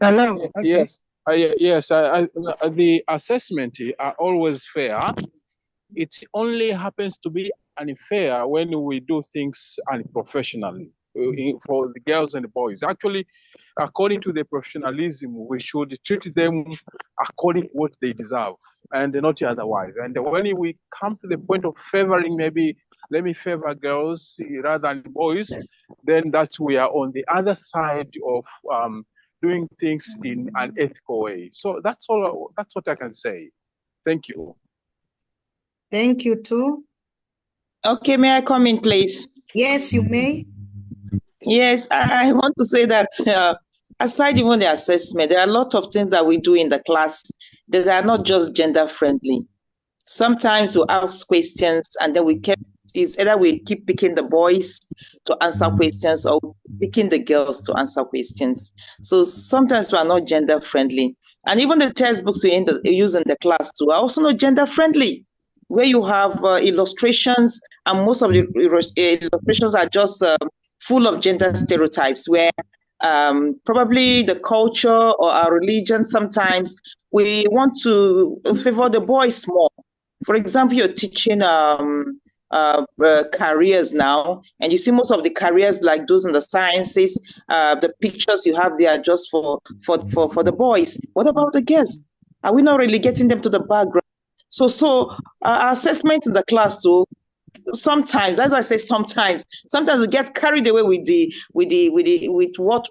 Hello. Okay. Yes. Yes. The assessment are always fair. It only happens to be unfair when we do things unprofessionally for the girls and the boys. Actually, according to the professionalism, we should treat them according to what they deserve and not otherwise. And when we come to the point of favoring, maybe let me favor girls rather than boys, then that's we are on the other side of doing things in an ethical way. So that's all. That's what I can say. Thank you. Thank you too. Okay, may I come in, please? Yes, you may. Yes, I want to say that aside even the assessment, there are a lot of things that we do in the class that are not just gender friendly. Sometimes we ask questions and then it's either we keep picking the boys to answer questions or picking the girls to answer questions. So sometimes we are not gender friendly. And even the textbooks we use in the class too are also not gender friendly, where you have illustrations, and most of the illustrations are just full of gender stereotypes, where probably the culture or our religion, sometimes we want to favor the boys more. For example, you're teaching careers now, and you see most of the careers like those in the sciences, the pictures you have there are just for the boys. What about the girls? Are we not really getting them to the background? So our assessment in the class too, sometimes, as I say, sometimes we get carried away with what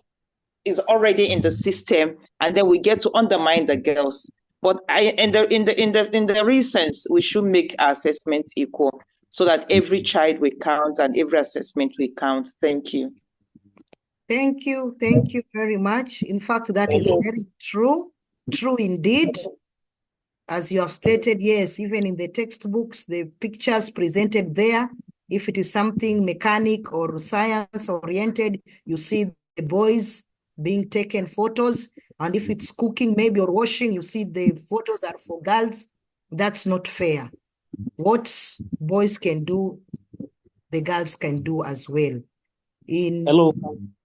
is already in the system, and then we get to undermine the girls. But in the recent, we should make our assessment equal, so that every child will count and every assessment will count. Thank you. Thank you very much. In fact, that is very true indeed. As you have stated, yes, even in the textbooks, the pictures presented there, if it is something mechanic or science oriented, you see the boys being taken photos. And if it's cooking maybe or washing, you see the photos are for girls. That's not fair. What boys can do, the girls can do as well. Hello,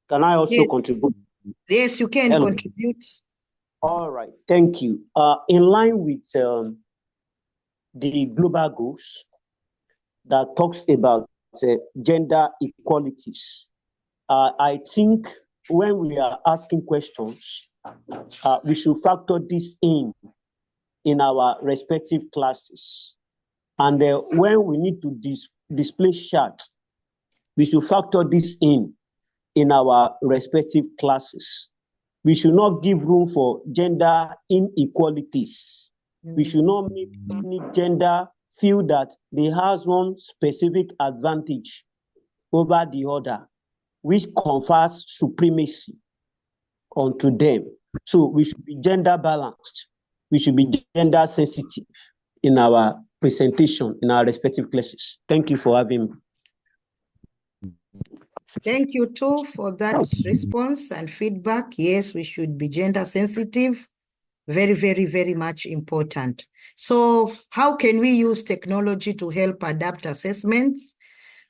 can I also contribute? Yes, you can Hello. contribute. All right, thank you. In line with the global goals that talks about gender equalities, I think when we are asking questions, we should factor this in our respective classes. And when we need to display charts, we should factor this in our respective classes. We should not give room for gender inequalities. We should not make any gender feel that they have one specific advantage over the other, which confers supremacy onto them. So we should be gender balanced. We should be gender sensitive in our presentation in our respective classes. Thank you for having me. Thank you too for that response and feedback. Yes, we should be gender sensitive. Very, very, very much important. So how can we use technology to help adapt assessments?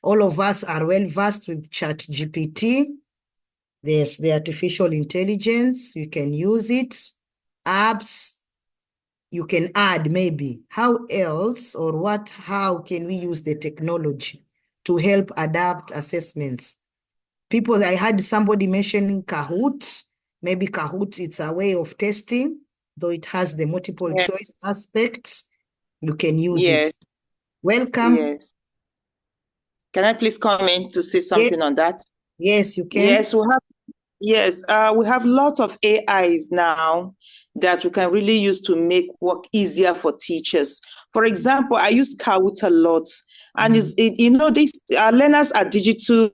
All of us are well versed with ChatGPT. There's the artificial intelligence. You can use it. Apps. You can add maybe. How else or how can we use the technology to help adapt assessments? I had somebody mentioning Kahoot. Maybe Kahoot, it's a way of testing, though it has the multiple choice aspect. You can use it. Welcome. Yes. Can I please come in to say something on that? Yes, you can. Yes, we have lots of AIs now that we can really use to make work easier for teachers. For example, I use Kahoot a lot, and these learners are digital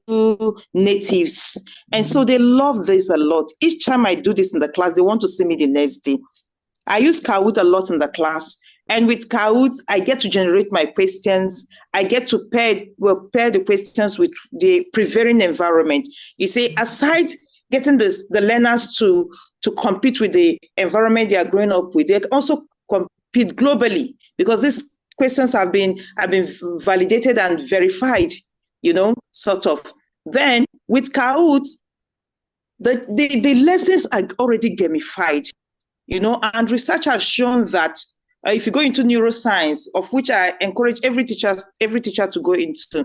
natives, and so they love this a lot. Each time I do this in the class, they want to see me the next day. I use Kahoot a lot in the class. And with Kahoot, I get to generate my questions. I get to pair the questions with the prevailing environment. You see, aside getting the learners to compete with the environment they are growing up with, they can also compete globally because these questions have been validated and verified, sort of. Then with Kahoot, the lessons are already gamified, and research has shown that if you go into neuroscience, of which I encourage every teacher to go into,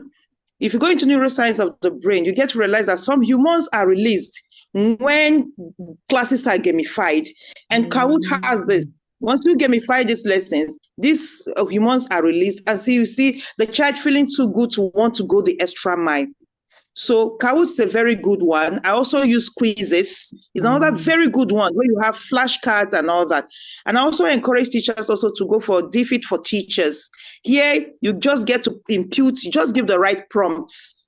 if you go into neuroscience of the brain, you get to realize that some hormones are released when classes are gamified. And Kahoot has this. Once you gamify these lessons, these hormones are released, and so you see the child feeling too good to want to go the extra mile. So Kahoot is a very good one. I also use quizzes. It's another very good one where you have flashcards and all that. And I also encourage teachers also to go for DFID for teachers. Here, you just get to impute, you just give the right prompts.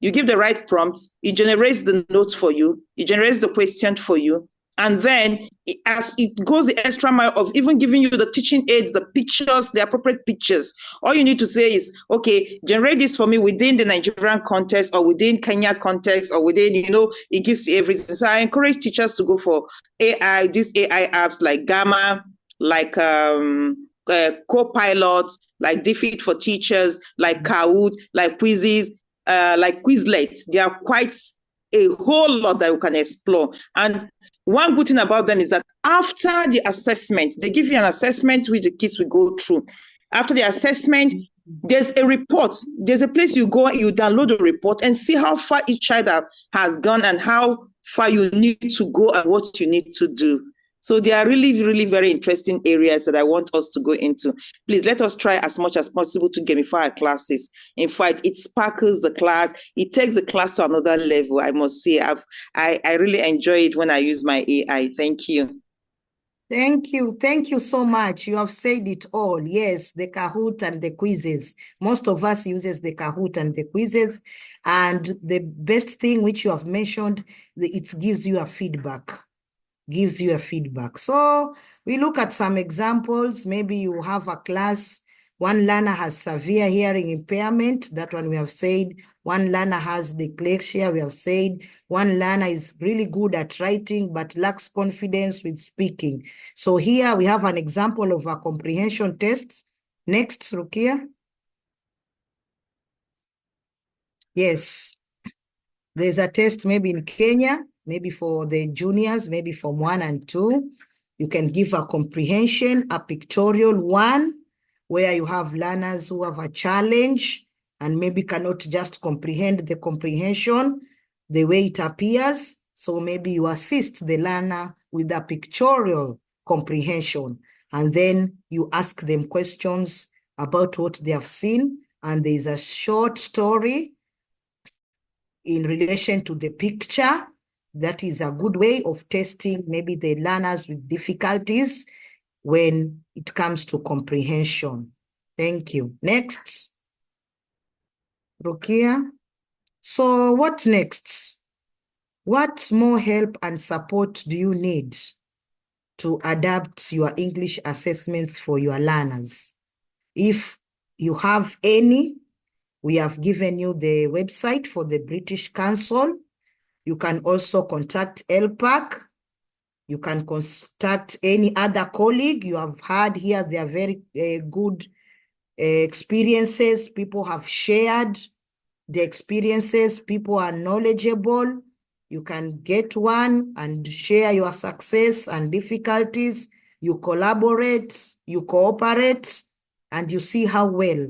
You give the right prompts, it generates the notes for you, it generates the question for you. And then as it goes the extra mile of even giving you the teaching aids, the pictures, the appropriate pictures, all you need to say is, okay, generate this for me within the Nigerian context or within Kenya context or within, it gives you everything. So I encourage teachers to go for AI, these AI apps like Gamma, like Copilot, like DFID for teachers, like Kahoot, like Quizzes, like Quizlet. They are quite a whole lot that you can explore. And one good thing about them is that after the assessment, they give you an assessment which the kids will go through. After the assessment, there's a report. There's a place you go, you download the report and see how far each child has gone and how far you need to go and what you need to do. So they are really, really very interesting areas that I want us to go into. Please let us try as much as possible to gamify our classes. In fact, it sparkles the class. It takes the class to another level, I must say. I really enjoy it when I use my AI. Thank you. Thank you. Thank you so much. You have said it all. Yes, the Kahoot and the quizzes. Most of us uses the Kahoot and the quizzes. And the best thing which you have mentioned, it gives you a feedback. So we look at some examples. Maybe you have a class, one learner has severe hearing impairment. That one we have said. One learner has dyslexia. We have said one learner is really good at writing but lacks confidence with speaking. So here we have an example of a comprehension test. Next, Rukia. Yes. There's a test maybe in Kenya maybe for the juniors, maybe from 1 and 2. You can give a comprehension, a pictorial one, where you have learners who have a challenge and maybe cannot just comprehend the comprehension the way it appears. So maybe you assist the learner with a pictorial comprehension, and then you ask them questions about what they have seen, and there is a short story in relation to the picture. That is a good way of testing maybe the learners with difficulties when it comes to comprehension. Thank you. Next. Rukia. So what next? What more help and support do you need to adapt your English assessments for your learners? If you have any, we have given you the website for the British Council. You can also contact LPAC. You can contact any other colleague you have had here. They are very good experiences. People have shared the experiences. People are knowledgeable. You can get one and share your success and difficulties. You collaborate, you cooperate, and you see how well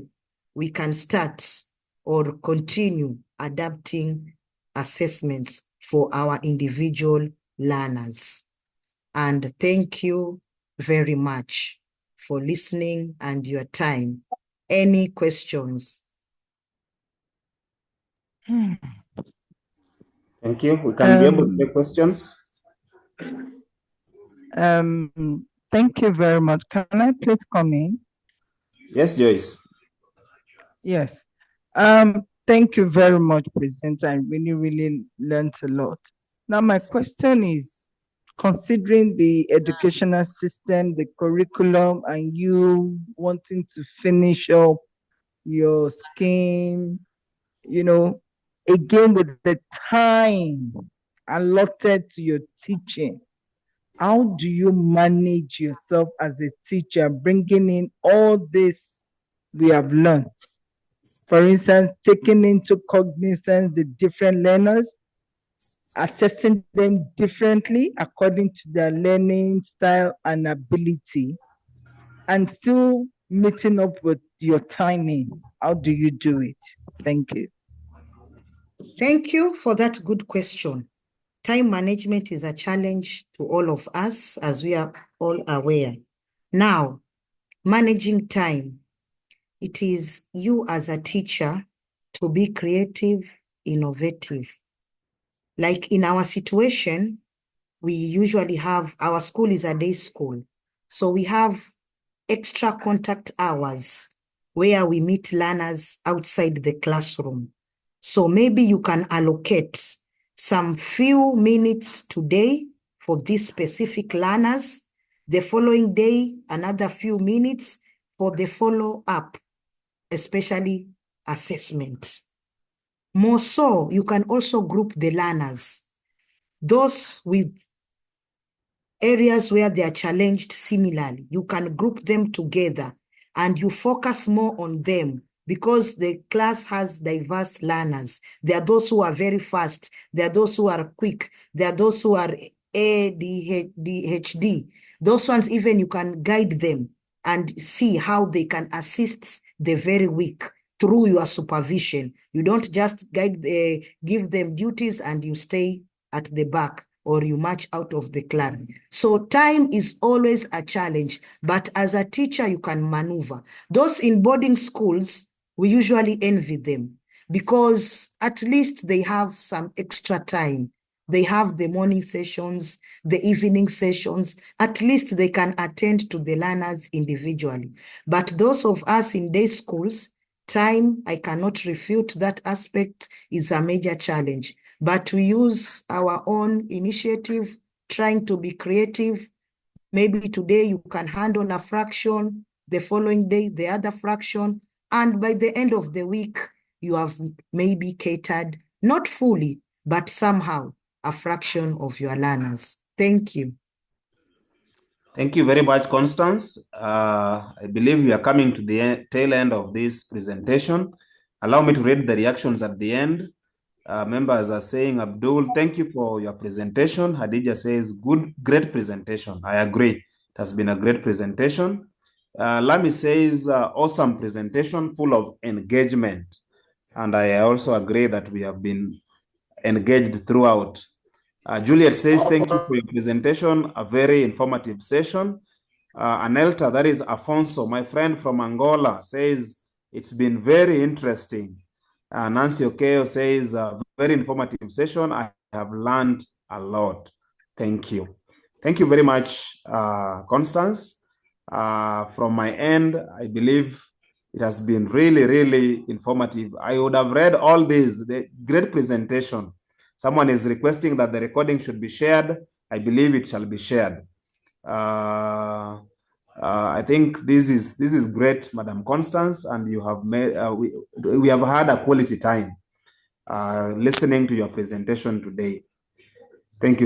we can start or continue adapting assessments for our individual learners. And thank you very much for listening and your time. Any questions? Thank you. We can be able to take questions. Thank you very much. Can I please come in? Yes, Joyce. Yes. Thank you very much, presenter. I really learned a lot. Now, my question is, considering the educational system, the curriculum, and you wanting to finish up your scheme, you know, again with the time allotted to your teaching, how do you manage yourself as a teacher, bringing in all this we have learned? For instance, taking into cognizance the different learners, assessing them differently according to their learning style and ability, and still meeting up with your timing. How do you do it? Thank you. Thank you for that good question. Time management is a challenge to all of us, as we are all aware. Now, managing time, it is you as a teacher to be creative, innovative. Like in our situation, we usually have, our school is a day school. So we have extra contact hours where we meet learners outside the classroom. So maybe you can allocate some few minutes today for these specific learners. The following day, another few minutes for the follow-up, especially assessment. More so, you can also group the learners. Those with areas where they are challenged similarly, you can group them together and you focus more on them, because the class has diverse learners. There are those who are very fast. There are those who are quick. There are those who are ADHD. Those ones, even you can guide them and see how they can assist the very weak through your supervision. You don't just give them duties and you stay at the back or you march out of the class. So time is always a challenge, but as a teacher, you can maneuver. Those in boarding schools, we usually envy them because at least they have some extra time. They have the morning sessions, the evening sessions. At least they can attend to the learners individually. But those of us in day schools, time, I cannot refute that aspect, is a major challenge. But we use our own initiative, trying to be creative. Maybe today you can handle a fraction, the following day, the other fraction. And by the end of the week, you have maybe catered, not fully, but somehow, a fraction of your learners. Thank you. Thank you very much, Constance. I believe we are coming to the tail end of this presentation. Allow me to read the reactions at the end. Members are saying, Abdul, thank you for your presentation. Hadija says, great presentation. I agree. It has been a great presentation. Lami says, awesome presentation, full of engagement. And I also agree that we have been engaged throughout. Juliet says, thank you for your presentation, a very informative session. Anelta, that is Afonso, my friend from Angola, says, it's been very interesting. Nancy Okeo says, very informative session. I have learned a lot. Thank you. Thank you very much, Constance. From my end, I believe it has been really, really informative. I would have read all these, the great presentation. Someone is requesting that the recording should be shared. I believe it shall be shared. I think this is great, Madam Constance, and you have made we have had a quality time listening to your presentation today.